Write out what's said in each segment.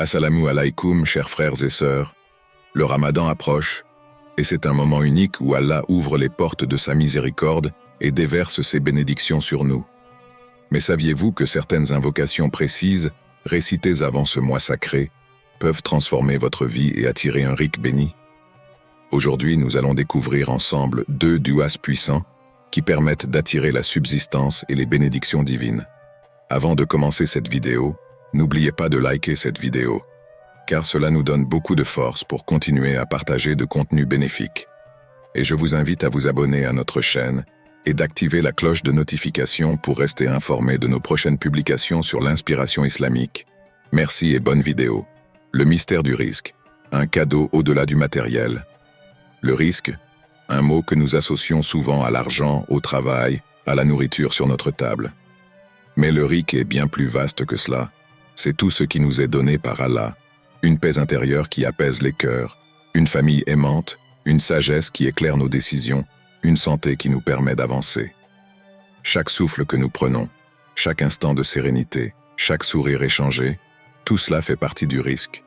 Assalamu alaikum, chers frères et sœurs. Le Ramadan approche, et c'est un moment unique où Allah ouvre les portes de sa miséricorde et déverse ses bénédictions sur nous. Mais saviez-vous que certaines invocations précises, récitées avant ce mois sacré, peuvent transformer votre vie et attirer un rique béni? Aujourd'hui, nous allons découvrir ensemble 2 duas puissants qui permettent d'attirer la subsistance et les bénédictions divines. Avant de commencer cette vidéo, n'oubliez pas de liker cette vidéo, car cela nous donne beaucoup de force pour continuer à partager de contenus bénéfiques. Et je vous invite à vous abonner à notre chaîne et d'activer la cloche de notification pour rester informé de nos prochaines publications sur l'inspiration islamique. Merci et bonne vidéo. Le mystère du risque, un cadeau au-delà du matériel. Le risque, un mot que nous associons souvent à l'argent, au travail, à la nourriture sur notre table. Mais le risque est bien plus vaste que cela. C'est tout ce qui nous est donné par Allah, une paix intérieure qui apaise les cœurs, une famille aimante, une sagesse qui éclaire nos décisions, une santé qui nous permet d'avancer. Chaque souffle que nous prenons, chaque instant de sérénité, chaque sourire échangé, tout cela fait partie du risque.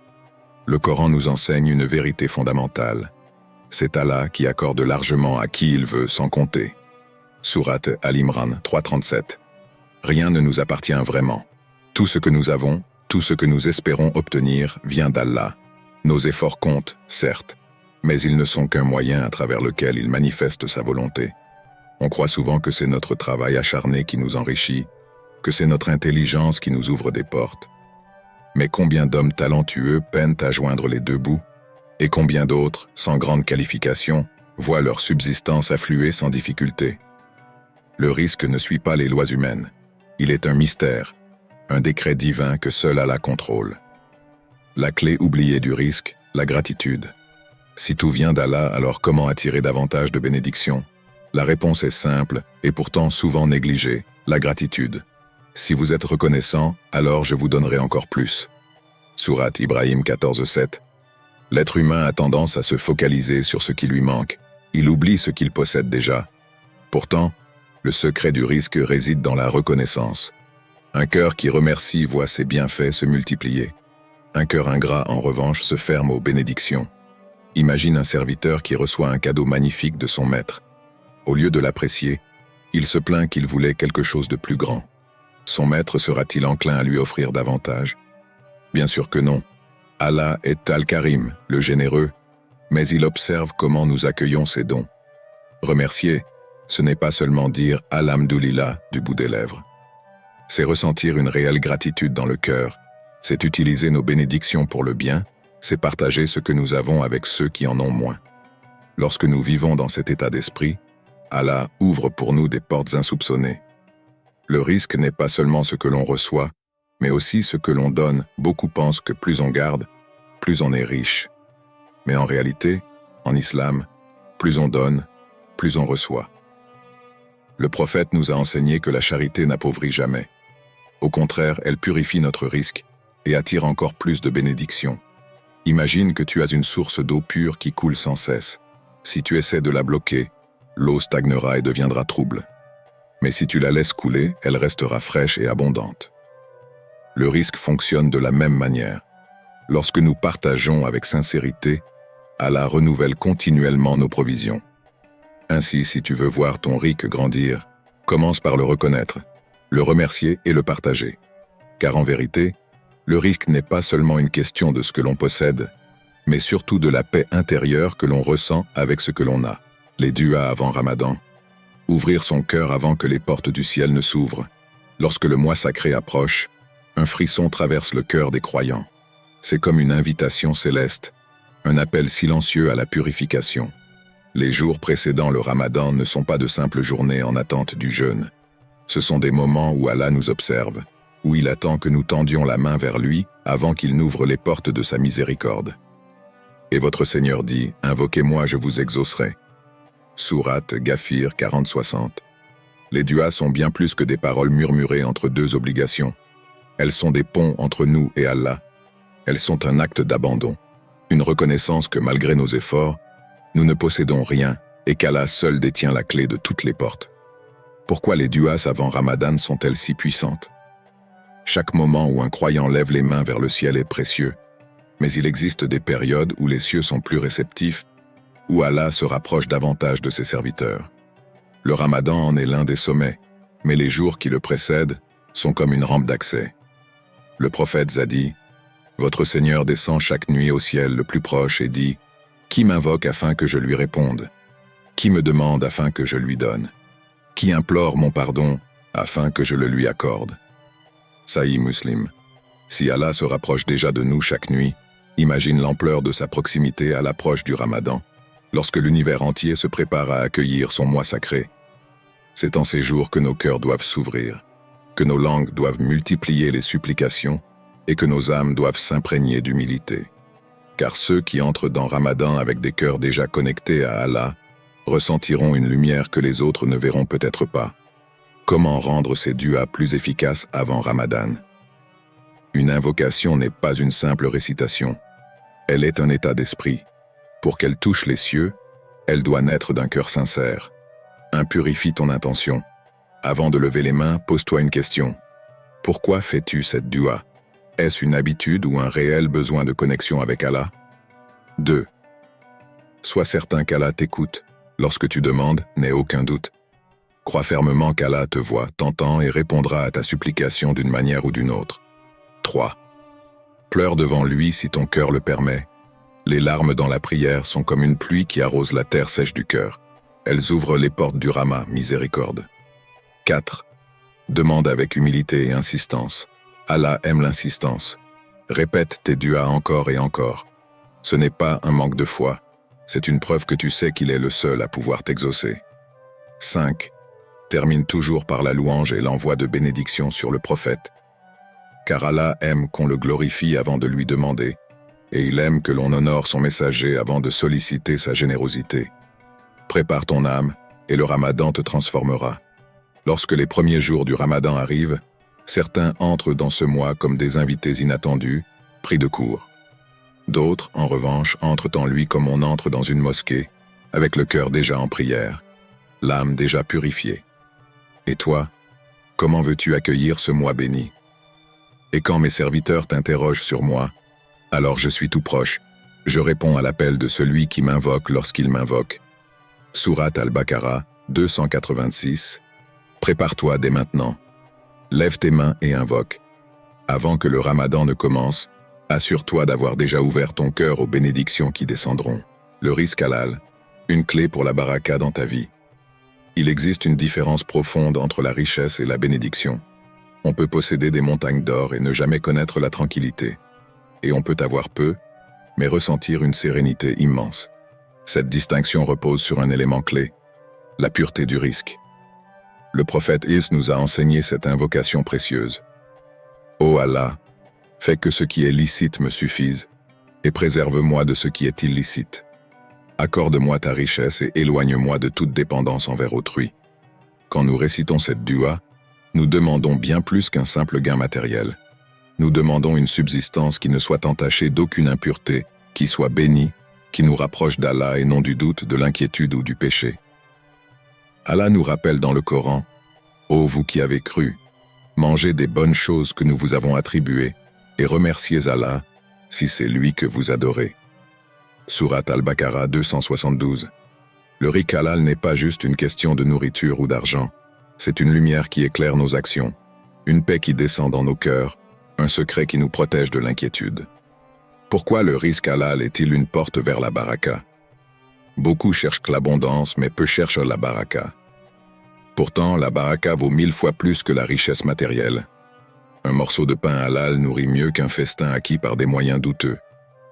Le Coran nous enseigne une vérité fondamentale. C'est Allah qui accorde largement à qui il veut sans compter. Sourate Al-Imran 3:37. Rien ne nous appartient vraiment. Tout ce que nous avons, tout ce que nous espérons obtenir vient d'Allah. Nos efforts comptent, certes, mais ils ne sont qu'un moyen à travers lequel il manifeste sa volonté. On croit souvent que c'est notre travail acharné qui nous enrichit, que c'est notre intelligence qui nous ouvre des portes. Mais combien d'hommes talentueux peinent à joindre les deux bouts, et combien d'autres, sans grande qualification, voient leur subsistance affluer sans difficulté. Le risque ne suit pas les lois humaines. Il est un mystère, un décret divin que seul Allah contrôle. La clé oubliée du risque, la gratitude. Si tout vient d'Allah, alors comment attirer davantage de bénédictions? La réponse est simple, et pourtant souvent négligée, la gratitude. Si vous êtes reconnaissant, alors je vous donnerai encore plus. Sourate Ibrahim 14:7. L'être humain a tendance à se focaliser sur ce qui lui manque. Il oublie ce qu'il possède déjà. Pourtant, le secret du risque réside dans la reconnaissance. Un cœur qui remercie voit ses bienfaits se multiplier. Un cœur ingrat, en revanche, se ferme aux bénédictions. Imagine un serviteur qui reçoit un cadeau magnifique de son maître. Au lieu de l'apprécier, il se plaint qu'il voulait quelque chose de plus grand. Son maître sera-t-il enclin à lui offrir davantage? Bien sûr que non. Allah est Al-Karim, le généreux, mais il observe comment nous accueillons ses dons. Remercier, ce n'est pas seulement dire « Alhamdulillah » du bout des lèvres. C'est ressentir une réelle gratitude dans le cœur, c'est utiliser nos bénédictions pour le bien, c'est partager ce que nous avons avec ceux qui en ont moins. Lorsque nous vivons dans cet état d'esprit, Allah ouvre pour nous des portes insoupçonnées. Le risque n'est pas seulement ce que l'on reçoit, mais aussi ce que l'on donne. Beaucoup pensent que plus on garde, plus on est riche. Mais en réalité, en islam, plus on donne, plus on reçoit. Le prophète nous a enseigné que la charité n'appauvrit jamais. Au contraire, elle purifie notre risque et attire encore plus de bénédictions. Imagine que tu as une source d'eau pure qui coule sans cesse. Si tu essaies de la bloquer, l'eau stagnera et deviendra trouble. Mais si tu la laisses couler, elle restera fraîche et abondante. Le risque fonctionne de la même manière. Lorsque nous partageons avec sincérité, Allah renouvelle continuellement nos provisions. Ainsi, si tu veux voir ton risque grandir, commence par le reconnaître, le remercier et le partager. Car en vérité, le risque n'est pas seulement une question de ce que l'on possède, mais surtout de la paix intérieure que l'on ressent avec ce que l'on a. Les duas avant Ramadan. Ouvrir son cœur avant que les portes du ciel ne s'ouvrent. Lorsque le mois sacré approche, un frisson traverse le cœur des croyants. C'est comme une invitation céleste, un appel silencieux à la purification. Les jours précédant le Ramadan ne sont pas de simples journées en attente du jeûne. Ce sont des moments où Allah nous observe, où il attend que nous tendions la main vers lui avant qu'il n'ouvre les portes de sa miséricorde. Et votre Seigneur dit « Invoquez-moi, je vous exaucerai ». Sourate Ghafir 40-60. Les duas sont bien plus que des paroles murmurées entre deux obligations. Elles sont des ponts entre nous et Allah. Elles sont un acte d'abandon, une reconnaissance que malgré nos efforts, nous ne possédons rien et qu'Allah seul détient la clé de toutes les portes. Pourquoi les duas avant Ramadan sont-elles si puissantes? Chaque moment où un croyant lève les mains vers le ciel est précieux, Mais il existe des périodes où les cieux sont plus réceptifs, où Allah se rapproche davantage de ses serviteurs. Le Ramadan en est l'un des sommets, mais les jours qui le précèdent sont comme une rampe d'accès. Le prophète a dit « Votre Seigneur descend chaque nuit au ciel le plus proche et dit « Qui m'invoque afin que je lui réponde ? Qui me demande afin que je lui donne ? Qui implore mon pardon afin que je le lui accorde ?» Sahih Muslim. Si Allah se rapproche déjà de nous chaque nuit, imagine l'ampleur de sa proximité à l'approche du Ramadan, lorsque l'univers entier se prépare à accueillir son mois sacré. C'est en ces jours que nos cœurs doivent s'ouvrir, que nos langues doivent multiplier les supplications et que nos âmes doivent s'imprégner d'humilité. Car ceux qui entrent dans Ramadan avec des cœurs déjà connectés à Allah ressentiront une lumière que les autres ne verront peut-être pas. Comment rendre ces duas plus efficaces avant Ramadan? Une invocation n'est pas une simple récitation. Elle est un état d'esprit. Pour qu'elle touche les cieux, elle doit naître d'un cœur sincère. Impurifie ton intention. Avant de lever les mains, pose-toi une question. Pourquoi fais-tu cette dua? Est-ce une habitude ou un réel besoin de connexion avec Allah? 2. Sois certain qu'Allah t'écoute. Lorsque tu demandes, n'aie aucun doute. Crois fermement qu'Allah te voit, t'entend et répondra à ta supplication d'une manière ou d'une autre. 3. Pleure devant lui si ton cœur le permet. Les larmes dans la prière sont comme une pluie qui arrose la terre sèche du cœur. Elles ouvrent les portes du Rama, miséricorde. 4. Demande avec humilité et insistance. Allah aime l'insistance. Répète tes duas encore et encore. Ce n'est pas un manque de foi, c'est une preuve que tu sais qu'il est le seul à pouvoir t'exaucer. 5. Termine toujours par la louange et l'envoi de bénédictions sur le prophète. Car Allah aime qu'on le glorifie avant de lui demander, et il aime que l'on honore son messager avant de solliciter sa générosité. Prépare ton âme, et le Ramadan te transformera. Lorsque les premiers jours du Ramadan arrivent, certains entrent dans ce mois comme des invités inattendus, pris de court. D'autres, en revanche, entrent en lui comme on entre dans une mosquée, avec le cœur déjà en prière, l'âme déjà purifiée. Et toi, comment veux-tu accueillir ce mois béni? Et quand mes serviteurs t'interrogent sur moi, alors je suis tout proche, je réponds à l'appel de celui qui m'invoque lorsqu'il m'invoque. Sourate Al-Baqarah, 286. Prépare-toi dès maintenant. Lève tes mains et invoque. Avant que le Ramadan ne commence, assure-toi d'avoir déjà ouvert ton cœur aux bénédictions qui descendront. Le risque halal, une clé pour la baraka dans ta vie. Il existe une différence profonde entre la richesse et la bénédiction. On peut posséder des montagnes d'or et ne jamais connaître la tranquillité. Et on peut avoir peu, mais ressentir une sérénité immense. Cette distinction repose sur un élément clé, la pureté du risque. Le prophète Is nous a enseigné cette invocation précieuse. Ô Allah, fais que ce qui est licite me suffise, et préserve-moi de ce qui est illicite. Accorde-moi ta richesse et éloigne-moi de toute dépendance envers autrui. Quand nous récitons cette dua, nous demandons bien plus qu'un simple gain matériel. Nous demandons une subsistance qui ne soit entachée d'aucune impureté, qui soit bénie, qui nous rapproche d'Allah et non du doute, de l'inquiétude ou du péché. Allah nous rappelle dans le Coran, « Ô vous qui avez cru, mangez des bonnes choses que nous vous avons attribuées et remerciez Allah si c'est lui que vous adorez. » Sourate Al-Baqarah 272. Le riz halal n'est pas juste une question de nourriture ou d'argent, c'est une lumière qui éclaire nos actions, une paix qui descend dans nos cœurs, un secret qui nous protège de l'inquiétude. Pourquoi le risque halal est-il une porte vers la baraka? Beaucoup cherchent l'abondance, mais peu cherchent la baraka. Pourtant, la baraka vaut 1000 fois plus que la richesse matérielle. Un morceau de pain halal nourrit mieux qu'un festin acquis par des moyens douteux.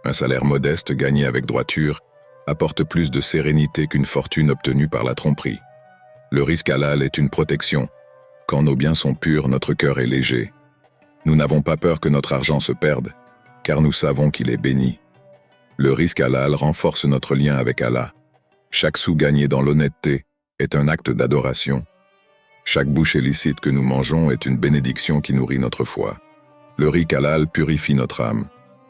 Un salaire modeste gagné avec droiture apporte plus de sérénité qu'une fortune obtenue par la tromperie. Le risque halal est une protection. Quand nos biens sont purs, notre cœur est léger. Nous n'avons pas peur que notre argent se perde, car nous savons qu'il est béni. Le risque halal renforce notre lien avec Allah. Chaque sou gagné dans l'honnêteté est un acte d'adoration. Chaque bouchée licite que nous mangeons est une bénédiction qui nourrit notre foi. Le risque halal purifie notre âme.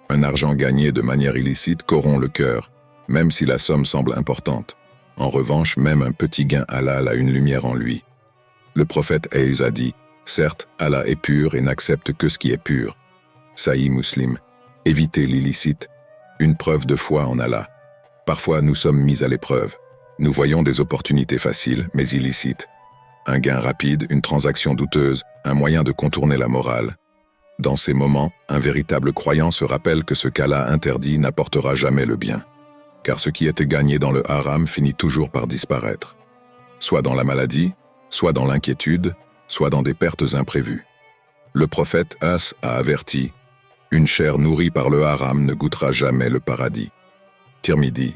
Un argent gagné de manière illicite corrompt le cœur, même si la somme semble importante. En revanche, même un petit gain halal a une lumière en lui. Le prophète Aïs a dit, « Certes, Allah est pur et n'accepte que ce qui est pur. » Sahih Muslim. Éviter l'illicite, une preuve de foi en Allah. Parfois, nous sommes mis à l'épreuve. Nous voyons des opportunités faciles, mais illicites. Un gain rapide, une transaction douteuse, un moyen de contourner la morale. Dans ces moments, un véritable croyant se rappelle que ce qu'Allah interdit n'apportera jamais le bien. Car ce qui était gagné dans le haram finit toujours par disparaître. Soit dans la maladie, soit dans l'inquiétude, soit dans des pertes imprévues. Le prophète As a averti « Une chair nourrie par le haram ne goûtera jamais le paradis ». Tirmidhi.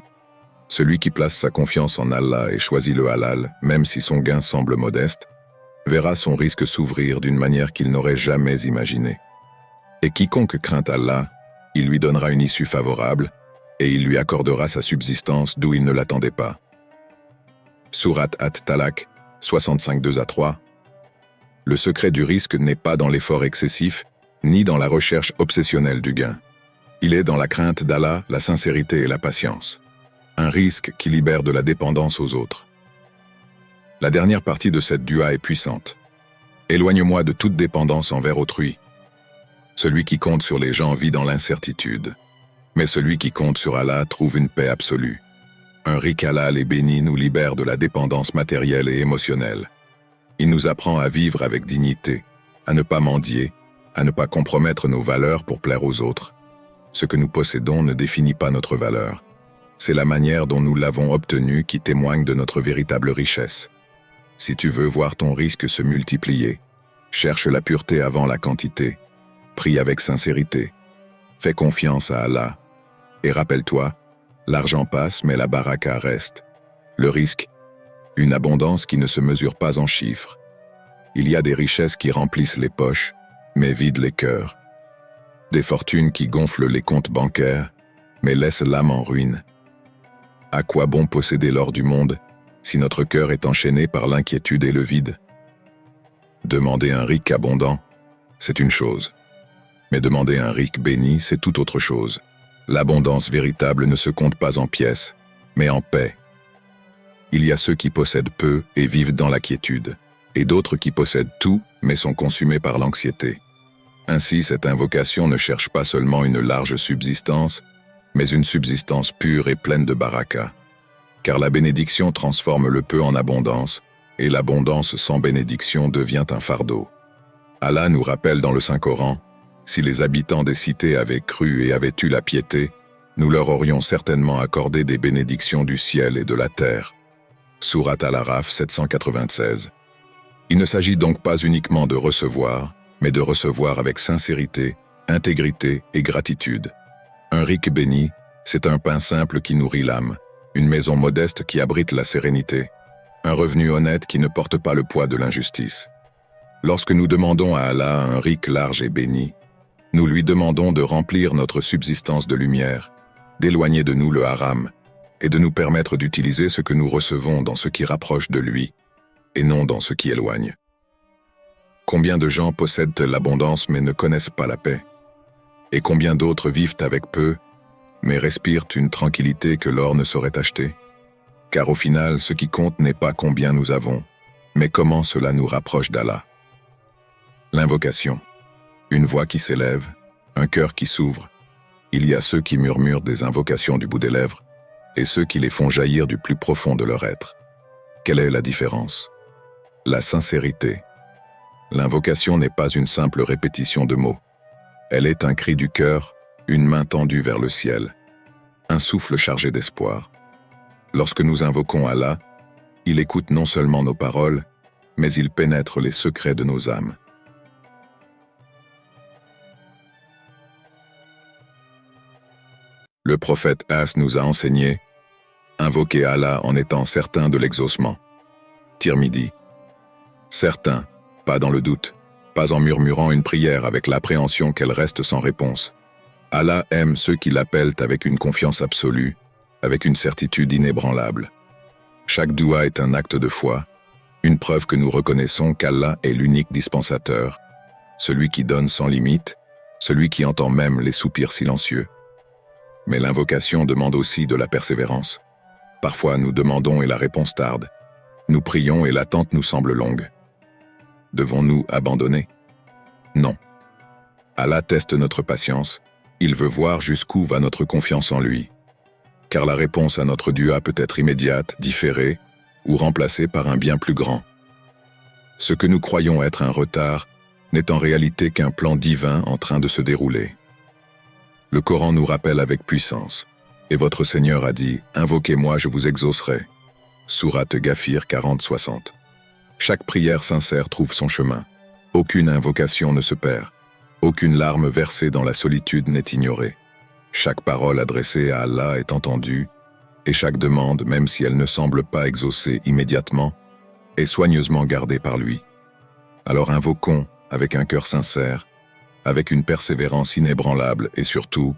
Celui qui place sa confiance en Allah et choisit le halal, même si son gain semble modeste, verra son risque s'ouvrir d'une manière qu'il n'aurait jamais imaginée. Et quiconque craint Allah, il lui donnera une issue favorable et il lui accordera sa subsistance d'où il ne l'attendait pas. Sourate At-Talaq, 65-2-3. Le secret du risque n'est pas dans l'effort excessif, ni dans la recherche obsessionnelle du gain. Il est dans la crainte d'Allah, la sincérité et la patience. Un risque qui libère de la dépendance aux autres. La dernière partie de cette dua est puissante. Éloigne-moi de toute dépendance envers autrui. Celui qui compte sur les gens vit dans l'incertitude. Mais celui qui compte sur Allah trouve une paix absolue. Un riz halal et béni nous libère de la dépendance matérielle et émotionnelle. Il nous apprend à vivre avec dignité, à ne pas mendier, à ne pas compromettre nos valeurs pour plaire aux autres. Ce que nous possédons ne définit pas notre valeur. C'est la manière dont nous l'avons obtenu qui témoigne de notre véritable richesse. Si tu veux voir ton risque se multiplier, cherche la pureté avant la quantité, prie avec sincérité, fais confiance à Allah, et rappelle-toi, l'argent passe mais la baraka reste. Le risque, une abondance qui ne se mesure pas en chiffres. Il y a des richesses qui remplissent les poches, mais vident les cœurs. Des fortunes qui gonflent les comptes bancaires, mais laissent l'âme en ruine. À quoi bon posséder l'or du monde, si notre cœur est enchaîné par l'inquiétude et le vide? Demander un ric abondant, c'est une chose. Mais demander un ric béni, c'est tout autre chose. L'abondance véritable ne se compte pas en pièces, mais en paix. Il y a ceux qui possèdent peu et vivent dans la quiétude, et d'autres qui possèdent tout, mais sont consumés par l'anxiété. Ainsi, cette invocation ne cherche pas seulement une large subsistance, mais une subsistance pure et pleine de baraka. Car la bénédiction transforme le peu en abondance, et l'abondance sans bénédiction devient un fardeau. Allah nous rappelle dans le Saint-Coran, « Si les habitants des cités avaient cru et avaient eu la piété, nous leur aurions certainement accordé des bénédictions du ciel et de la terre. » Sourate Al-Araf 796. Il ne s'agit donc pas uniquement de recevoir, mais de recevoir avec sincérité, intégrité et gratitude. Un ric béni, c'est un pain simple qui nourrit l'âme, une maison modeste qui abrite la sérénité, un revenu honnête qui ne porte pas le poids de l'injustice. Lorsque nous demandons à Allah un ric large et béni, nous lui demandons de remplir notre subsistance de lumière, d'éloigner de nous le haram, et de nous permettre d'utiliser ce que nous recevons dans ce qui rapproche de lui, et non dans ce qui éloigne. Combien de gens possèdent l'abondance mais ne connaissent pas la paix? Et combien d'autres vivent avec peu, mais respirent une tranquillité que l'or ne saurait acheter? Car au final, ce qui compte n'est pas combien nous avons, mais comment cela nous rapproche d'Allah. L'invocation. Une voix qui s'élève, un cœur qui s'ouvre. Il y a ceux qui murmurent des invocations du bout des lèvres, et ceux qui les font jaillir du plus profond de leur être. Quelle est la différence? La sincérité. L'invocation n'est pas une simple répétition de mots. Elle est un cri du cœur, une main tendue vers le ciel, un souffle chargé d'espoir. Lorsque nous invoquons Allah, il écoute non seulement nos paroles, mais il pénètre les secrets de nos âmes. Le prophète As nous a enseigné « Invoquez Allah en étant certain de l'exaucement ». Tirmidhi. Certain, pas dans le doute, pas en murmurant une prière avec l'appréhension qu'elle reste sans réponse. Allah aime ceux qui l'appellent avec une confiance absolue, avec une certitude inébranlable. Chaque doua est un acte de foi, une preuve que nous reconnaissons qu'Allah est l'unique dispensateur, celui qui donne sans limite, celui qui entend même les soupirs silencieux. Mais l'invocation demande aussi de la persévérance. Parfois nous demandons et la réponse tarde. Nous prions et l'attente nous semble longue. Devons-nous abandonner? Non. Allah teste notre patience, Il veut voir jusqu'où va notre confiance en lui. Car la réponse à notre dua peut être immédiate, différée, ou remplacée par un bien plus grand. Ce que nous croyons être un retard n'est en réalité qu'un plan divin en train de se dérouler. Le Coran nous rappelle avec puissance. Et votre Seigneur a dit, « Invoquez-moi, je vous exaucerai. » Sourate Ghafir 40-60. Chaque prière sincère trouve son chemin. Aucune invocation ne se perd. Aucune larme versée dans la solitude n'est ignorée. Chaque parole adressée à Allah est entendue, et chaque demande, même si elle ne semble pas exaucée immédiatement, est soigneusement gardée par lui. Alors invoquons, avec un cœur sincère, avec une persévérance inébranlable et surtout,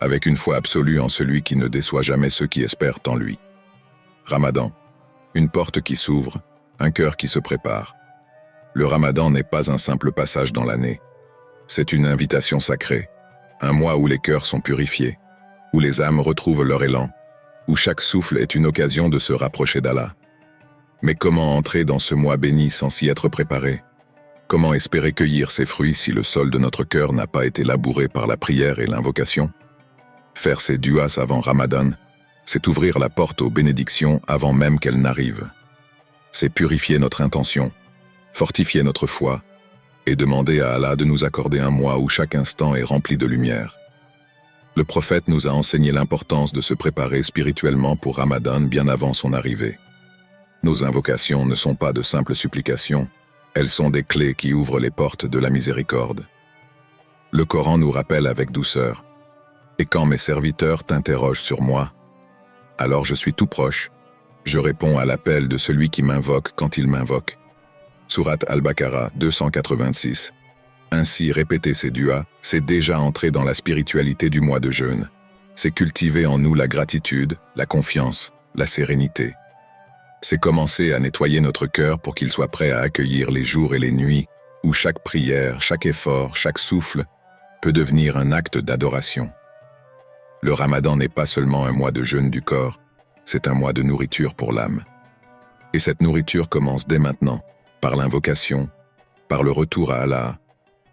avec une foi absolue en celui qui ne déçoit jamais ceux qui espèrent en lui. Ramadan, une porte qui s'ouvre, un cœur qui se prépare. Le Ramadan n'est pas un simple passage dans l'année. C'est une invitation sacrée, un mois où les cœurs sont purifiés, où les âmes retrouvent leur élan, où chaque souffle est une occasion de se rapprocher d'Allah. Mais comment entrer dans ce mois béni sans s'y être préparé? Comment espérer cueillir ses fruits si le sol de notre cœur n'a pas été labouré par la prière et l'invocation? Faire ses duas avant Ramadan, c'est ouvrir la porte aux bénédictions avant même qu'elles n'arrivent. C'est purifier notre intention, fortifier notre foi, et demander à Allah de nous accorder un mois où chaque instant est rempli de lumière. Le prophète nous a enseigné l'importance de se préparer spirituellement pour Ramadan bien avant son arrivée. Nos invocations ne sont pas de simples supplications, elles sont des clés qui ouvrent les portes de la miséricorde. Le Coran nous rappelle avec douceur, « Et quand mes serviteurs t'interrogent sur moi, alors je suis tout proche, je réponds à l'appel de celui qui m'invoque quand il m'invoque. » Sourate Al-Baqarah 286. Ainsi, répéter ces duas, c'est déjà entrer dans la spiritualité du mois de jeûne. C'est cultiver en nous la gratitude, la confiance, la sérénité. C'est commencer à nettoyer notre cœur pour qu'il soit prêt à accueillir les jours et les nuits où chaque prière, chaque effort, chaque souffle peut devenir un acte d'adoration. Le Ramadan n'est pas seulement un mois de jeûne du corps, c'est un mois de nourriture pour l'âme. Et cette nourriture commence dès maintenant, par l'invocation, par le retour à Allah,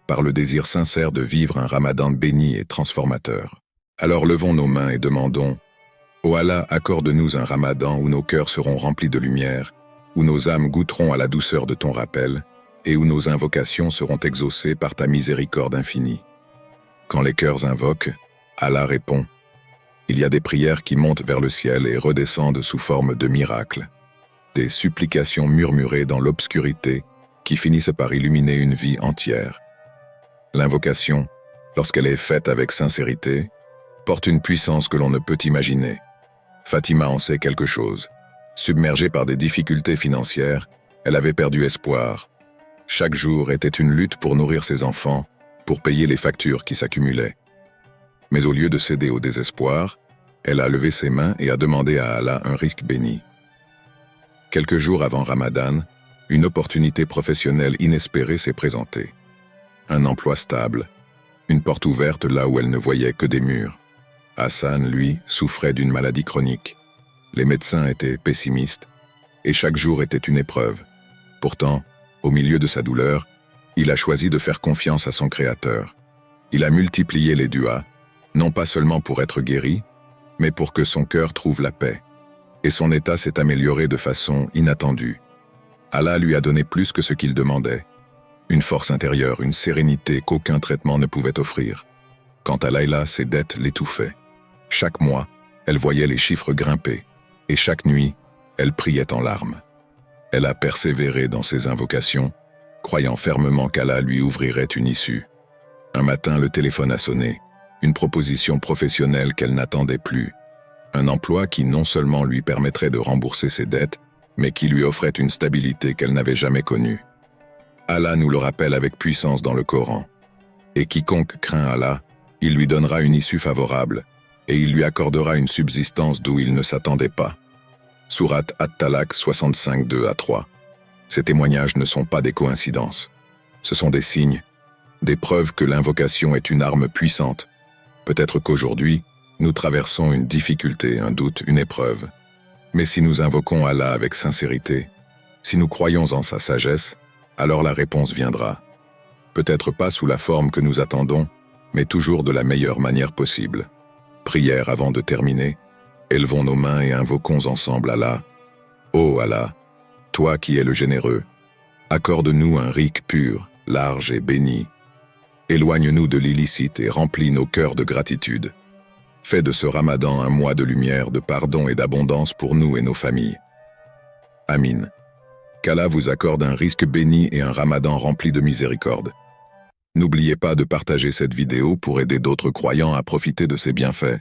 par le désir sincère de vivre un Ramadan béni et transformateur. Alors levons nos mains et demandons, « Ô Allah, accorde-nous un Ramadan où nos cœurs seront remplis de lumière, où nos âmes goûteront à la douceur de ton rappel, et où nos invocations seront exaucées par ta miséricorde infinie. » Quand les cœurs invoquent, Allah répond. Il y a des prières qui montent vers le ciel et redescendent sous forme de miracles. Des supplications murmurées dans l'obscurité qui finissent par illuminer une vie entière. L'invocation, lorsqu'elle est faite avec sincérité, porte une puissance que l'on ne peut imaginer. Fatima en sait quelque chose. Submergée par des difficultés financières, elle avait perdu espoir. Chaque jour était une lutte pour nourrir ses enfants, pour payer les factures qui s'accumulaient. Mais au lieu de céder au désespoir, elle a levé ses mains et a demandé à Allah un risque béni. Quelques jours avant Ramadan, une opportunité professionnelle inespérée s'est présentée. Un emploi stable, une porte ouverte là où elle ne voyait que des murs. Hassan, lui, souffrait d'une maladie chronique. Les médecins étaient pessimistes, et chaque jour était une épreuve. Pourtant, au milieu de sa douleur, il a choisi de faire confiance à son Créateur. Il a multiplié les duas, non pas seulement pour être guéri, mais pour que son cœur trouve la paix. Et son état s'est amélioré de façon inattendue. Allah lui a donné plus que ce qu'il demandait. Une force intérieure, une sérénité qu'aucun traitement ne pouvait offrir. Quant à Layla, ses dettes l'étouffaient. Chaque mois, elle voyait les chiffres grimper, et chaque nuit, elle priait en larmes. Elle a persévéré dans ses invocations, croyant fermement qu'Allah lui ouvrirait une issue. Un matin, le téléphone a sonné, une proposition professionnelle qu'elle n'attendait plus. Un emploi qui non seulement lui permettrait de rembourser ses dettes, mais qui lui offrait une stabilité qu'elle n'avait jamais connue. Allah nous le rappelle avec puissance dans le Coran. Et quiconque craint Allah, il lui donnera une issue favorable, et il lui accordera une subsistance d'où il ne s'attendait pas. Sourate At-Talaq 65, 2-3. Ces témoignages ne sont pas des coïncidences. Ce sont des signes, des preuves que l'invocation est une arme puissante. Peut-être qu'aujourd'hui, nous traversons une difficulté, un doute, une épreuve. Mais si nous invoquons Allah avec sincérité, si nous croyons en sa sagesse, alors la réponse viendra. Peut-être pas sous la forme que nous attendons, mais toujours de la meilleure manière possible. Prière avant de terminer, élevons nos mains et invoquons ensemble Allah. Ô Allah, toi qui es le généreux, accorde-nous un rique pur, large et béni. Éloigne-nous de l'illicite et remplis nos cœurs de gratitude. Fais de ce Ramadan un mois de lumière, de pardon et d'abondance pour nous et nos familles. Amin. Qu'Allah vous accorde un risque béni et un Ramadan rempli de miséricorde. N'oubliez pas de partager cette vidéo pour aider d'autres croyants à profiter de ses bienfaits.